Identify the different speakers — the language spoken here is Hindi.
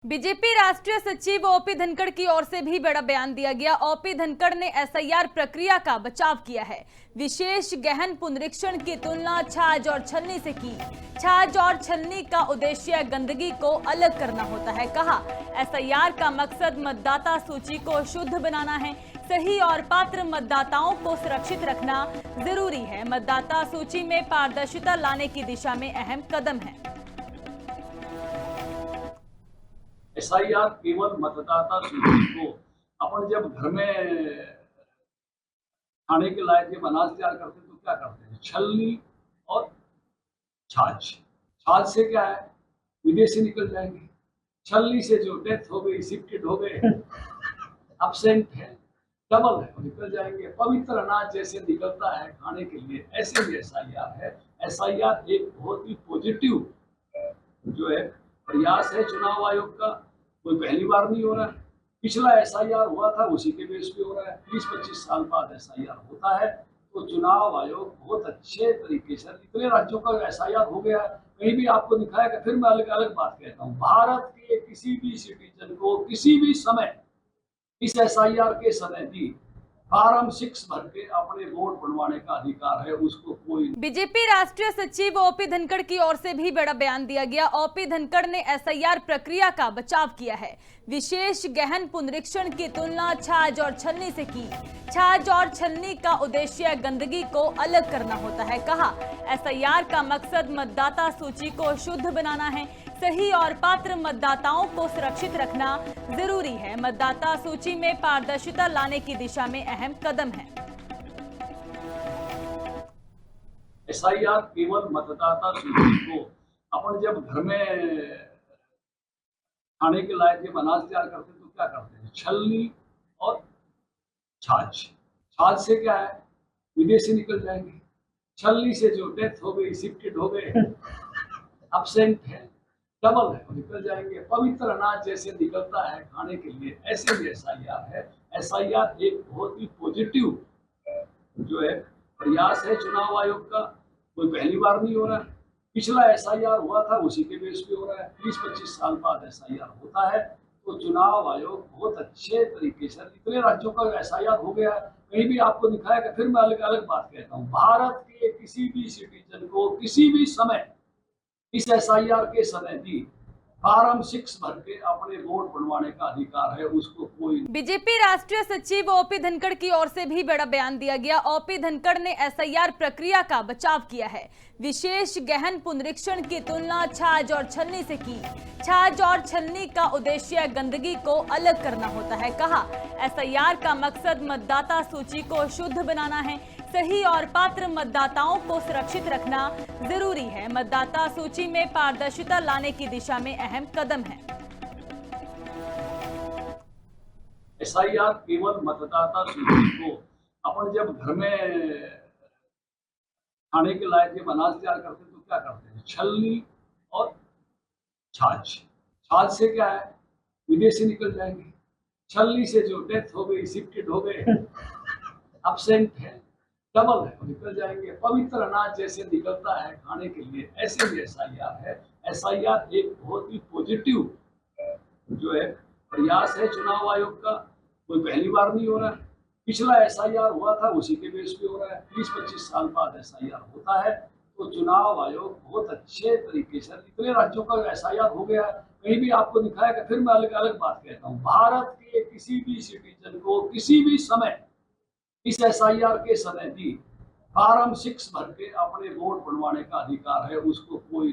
Speaker 1: बीजेपी राष्ट्रीय सचिव ओपी धनखड़ की ओर से भी बड़ा बयान दिया गया। ओपी धनखड़ ने एसआईआर प्रक्रिया का बचाव किया है। विशेष गहन पुनरीक्षण की तुलना छाछ और छन्नी से की। छाछ और छन्नी का उद्देश्य गंदगी को अलग करना होता है। कहा, एसआईआर का मकसद मतदाता सूची को शुद्ध बनाना है। सही और पात्र मतदाताओं को सुरक्षित रखना जरूरी है। मतदाता सूची में पारदर्शिता लाने की दिशा में अहम कदम है।
Speaker 2: एसआईआर केवल मतदाता सूची को अपन जब घर में खाने के लायक जब अनाज तैयार करते हैं तो क्या करते हैं, छलनी और छाछ। छाछ से क्या है, विदेशी निकल जाएंगे। छलनी से जो डेथ हो गई, शिफ्टेड हो गए, एब्सेंट है, डबल है, निकल जाएंगे। पवित्र अनाज जैसे निकलता है खाने के लिए, ऐसे भी एसआईआर है। एसआईआर एक बहुत ही पॉजिटिव जो है प्रयास है चुनाव आयोग का। कोई पहली बार नहीं हो रहा है। पिछला एसआईआर हुआ था उसी के बेस पे हो रहा है। 20-25 साल बाद एसआईआर होता है तो चुनाव आयोग बहुत अच्छे तरीके से, इतने राज्यों का एसआईआर हो गया, कहीं भी आपको दिखाएगा। फिर मैं अलग अलग बात कहता हूँ, भारत के किसी भी सिटीजन को किसी भी समय इस एसआईआर के समय भी फॉर्म 6 भर के अपने वोट बनवाने का अधिकार है, उसको कोई।
Speaker 1: बीजेपी राष्ट्रीय सचिव ओपी धनखड़ की ओर से भी बड़ा बयान दिया गया। ओपी धनखड़ ने एसआईआर प्रक्रिया का बचाव किया है। विशेष गहन पुनरीक्षण की तुलना छाछ और छन्नी से की। छाछ और छन्नी का उद्देश्य गंदगी को अलग करना होता है। कहा, एसआईआर का मकसद मतदाता सूची को शुद्ध बनाना है। सही और पात्र मतदाताओं को सुरक्षित रखना जरूरी है। मतदाता सूची में पारदर्शिता लाने की दिशा में अहम कदम है।
Speaker 2: एसआईआर केवल मतदाता सूची को अपन जब घर में खाने के लायक जब अनाज तैयार करते हैं तो क्या करते हैं, छलनी और छाछ। छाछ से क्या है, विदेशी निकल जाएंगे। छलनी से जो डेथ हो गई, शिफ्टेड हो गए, एब्सेंट है, डबल है, निकल जाएंगे। पवित्र अनाज जैसे निकलता है खाने के लिए, ऐसे भी एसआईआर है। एसआईआर एक बहुत ही पॉजिटिव जो है प्रयास है चुनाव आयोग का। कोई पहली बार नहीं हो रहा है। पिछला एसआईआर हुआ था उसी के बेस पे हो रहा है। 20-25 साल बाद एसआईआर होता है तो चुनाव आयोग बहुत अच्छे तरीके से, इतने राज्यों का एसआईआर हो गया, कहीं भी आपको दिखाएगा। फिर मैं अलग अलग बात कहता हूँ, भारत के किसी भी सिटीजन को किसी भी समय इस एसआईआर के समय भी फॉर्म 6 भर के अपने वोट बनवाने का अधिकार है, उसको कोई।
Speaker 1: बीजेपी राष्ट्रीय सचिव ओपी धनखड़ की ओर से भी बड़ा बयान दिया गया। ओपी धनखड़ ने एसआईआर प्रक्रिया का बचाव किया है। विशेष गहन पुनरीक्षण की तुलना छाछ और छन्नी से की। छाछ और छन्नी का उद्देश्य गंदगी को अलग करना होता है। कहा, एसआईआर का मकसद मतदाता सूची को शुद्ध बनाना है। सही और पात्र मतदाताओं को सुरक्षित रखना जरूरी है। मतदाता सूची में पारदर्शिता लाने की दिशा में अहम कदम है।
Speaker 2: एसआईआर केवल मतदाता सूची को अपन जब घर में खाने के लायक जब अनाज तैयार करते हैं तो क्या करते हैं, छलनी और छाछ। छाछ से क्या है, विदेशी निकल जाएंगे। छलनी से जो डेथ हो गई, शिफ्टेड हो गए, एब्सेंट है, डबल है, निकल जाएंगे। पवित्र अनाज जैसे निकलता है खाने के लिए, ऐसे भी एसआईआर है। एसआईआर एक बहुत ही पॉजिटिव जो है प्रयास है चुनाव आयोग का। कोई पहली बार नहीं हो रहा है। पिछला एसआईआर हुआ था उसी के बेस पे हो रहा है। 20-25 साल बाद एसआईआर होता है तो चुनाव आयोग बहुत अच्छे तरीके से, इतने राज्यों का एसआईआर हो गया, कहीं भी आपको दिखाएगा। फिर मैं अलग अलग बात कहता हूँ, भारत के किसी भी सिटीजन को किसी भी समय इस एसआईआर के समय भी फॉर्म 6 भर के अपने वोट बनवाने का अधिकार है, उसको कोई